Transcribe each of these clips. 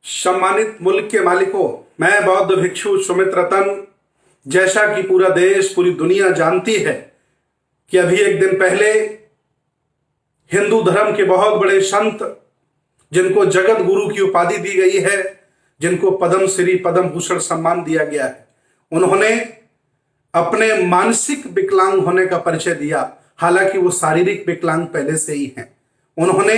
सम्मानित मुल्क के मालिकों, मैं बौद्ध भिक्षु सुमित रतन, जैसा कि पूरा देश पूरी दुनिया जानती है कि अभी एक दिन पहले हिंदू धर्म के बहुत बड़े संत, जिनको जगत गुरु की उपाधि दी गई है, जिनको पद्म श्री पद्म भूषण सम्मान दिया गया है, उन्होंने अपने मानसिक विकलांग होने का परिचय दिया। हालांकि वो शारीरिक विकलांग पहले से ही हैं। उन्होंने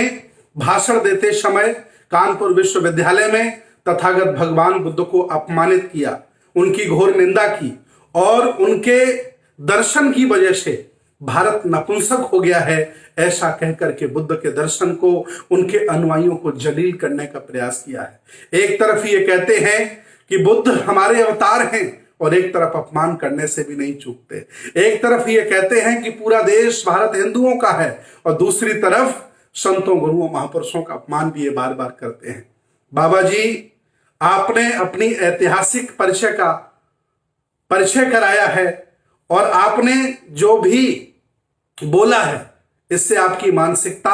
भाषण देते समय कानपुर विश्वविद्यालय में तथागत भगवान बुद्ध को अपमानित किया, उनकी घोर निंदा की और उनके दर्शन की वजह से भारत नपुंसक हो गया है, ऐसा कहकर के बुद्ध के दर्शन को, उनके अनुयायियों को जलील करने का प्रयास किया है। एक तरफ ये कहते हैं कि बुद्ध हमारे अवतार हैं और एक तरफ अपमान करने से भी नहीं चूकते। एक तरफ ये कहते हैं कि पूरा देश भारत हिंदुओं का है और दूसरी तरफ संतों, गुरुओं, महापुरुषों का अपमान भी ये बार बार करते हैं। बाबा जी, आपने अपनी ऐतिहासिक परिचय कराया है और आपने जो भी बोला है, इससे आपकी मानसिकता,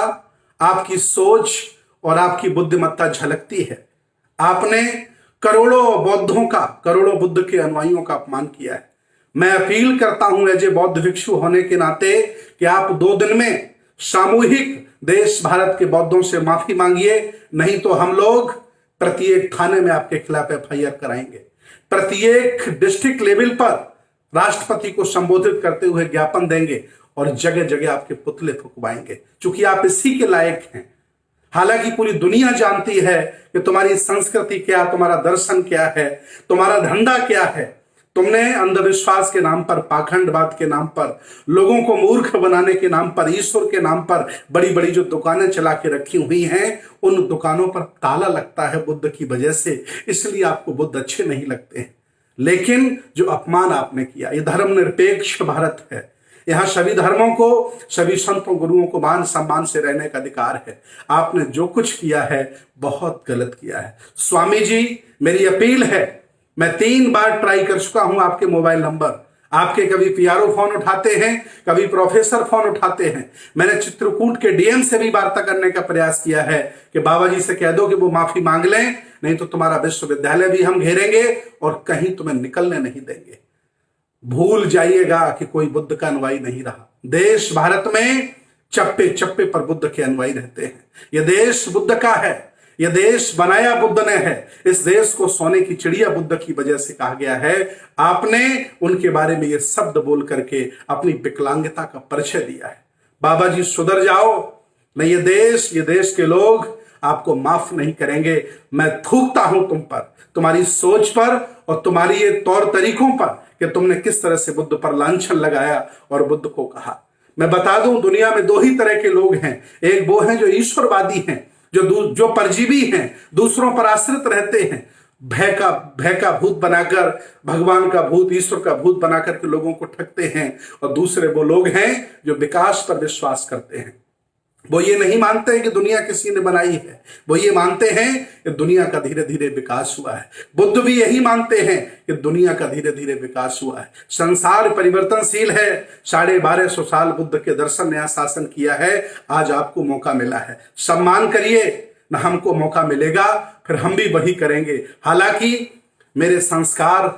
आपकी सोच और आपकी बुद्धिमत्ता झलकती है। आपने करोड़ों बौद्धों का, करोड़ों बुद्ध के अनुयायियों का अपमान किया है। मैं अपील करता हूं एज ए बौद्ध भिक्षु होने के नाते कि आप 2 दिन में सामूहिक देश भारत के बौद्धों से माफी मांगिए, नहीं तो हम लोग प्रत्येक थाने में आपके खिलाफ FIR कराएंगे। प्रत्येक डिस्ट्रिक्ट लेवल पर राष्ट्रपति को संबोधित करते हुए ज्ञापन देंगे और जगह जगह आपके पुतले फुकवाएंगे, क्योंकि आप इसी के लायक हैं। हालांकि पूरी दुनिया जानती है कि तुम्हारी संस्कृति क्या, तुम्हारा दर्शन क्या है, तुम्हारा धंधा क्या है। तुमने अंधविश्वास के नाम पर, पाखंडवाद के नाम पर, लोगों को मूर्ख बनाने के नाम पर, ईश्वर के नाम पर बड़ी बड़ी जो दुकानें चला के रखी हुई हैं, उन दुकानों पर ताला लगता है बुद्ध की वजह से, इसलिए आपको बुद्ध अच्छे नहीं लगते हैं। लेकिन जो अपमान आपने किया, ये धर्मनिरपेक्ष भारत है। यहां सभी धर्मों को, सभी संतों, गुरुओं को मान सम्मान से रहने का अधिकार है। आपने जो कुछ किया है बहुत गलत किया है। स्वामी जी, मेरी अपील है, मैं 3 बार ट्राई कर चुका हूं आपके मोबाइल नंबर, आपके कभी PRO फोन उठाते हैं, कभी प्रोफेसर फोन उठाते हैं। मैंने चित्रकूट के DM से भी वार्ता करने का प्रयास किया है कि बाबा जी से कह दो कि वो माफी मांग लें, नहीं तो तुम्हारा विश्वविद्यालय भी हम घेरेंगे और कहीं तुम्हें निकलने नहीं देंगे। भूल जाइएगा कि कोई बुद्ध का अनुयायी नहीं रहा। देश भारत में चप्पे चप्पे पर बुद्ध के अनुयायी रहते हैं। यह देश बुद्ध का है, यह देश बनाया बुद्ध ने है। इस देश को सोने की चिड़िया बुद्ध की वजह से कहा गया है। आपने उनके बारे में ये शब्द बोल करके अपनी विकलांगता का परिचय दिया है। बाबा जी, सुधर जाओ, नहीं ये देश के लोग आपको माफ नहीं करेंगे। मैं थूकता हूं तुम पर, तुम्हारी सोच पर और तुम्हारी ये तौर तरीकों पर कि तुमने किस तरह से बुद्ध पर लांछन लगाया और बुद्ध को कहा। मैं बता दूं, दुनिया में 2 ही तरह के लोग हैं। एक वो हैं जो ईश्वरवादी हैं, जो परजीवी हैं, दूसरों पर आश्रित रहते हैं, भय का भूत बनाकर, भगवान का भूत, ईश्वर का भूत बनाकर के लोगों को ठगते हैं। और दूसरे वो लोग हैं जो विकास पर विश्वास करते हैं। वो ये नहीं मानते हैं कि दुनिया किसी ने बनाई है, वो ये मानते हैं कि दुनिया का धीरे धीरे विकास हुआ है। बुद्ध भी यही मानते हैं कि दुनिया का धीरे धीरे विकास हुआ है। संसार परिवर्तनशील है। 1250 साल बुद्ध के दर्शन ने शासन किया है। आज आपको मौका मिला है, सम्मान करिए, न हमको मौका मिलेगा फिर हम भी वही करेंगे। हालांकि मेरे संस्कार,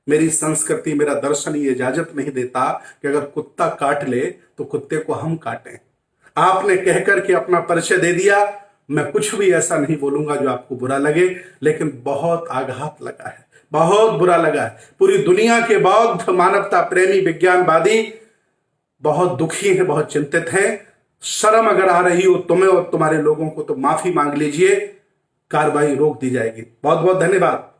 मेरी संस्कृति, मेरा दर्शन ये इजाजत नहीं देता कि अगर कुत्ता काट ले तो कुत्ते को हम काटें। आपने कहकर के अपना परिचय दे दिया। मैं कुछ भी ऐसा नहीं बोलूंगा जो आपको बुरा लगे, लेकिन बहुत आघात लगा है, बहुत बुरा लगा है। पूरी दुनिया के बौद्ध, मानवता प्रेमी, विज्ञानवादी बहुत दुखी हैं, बहुत चिंतित हैं। शर्म अगर आ रही हो तुम्हें और तुम्हारे लोगों को तो माफी मांग लीजिए, कार्रवाई रोक दी जाएगी। बहुत बहुत धन्यवाद।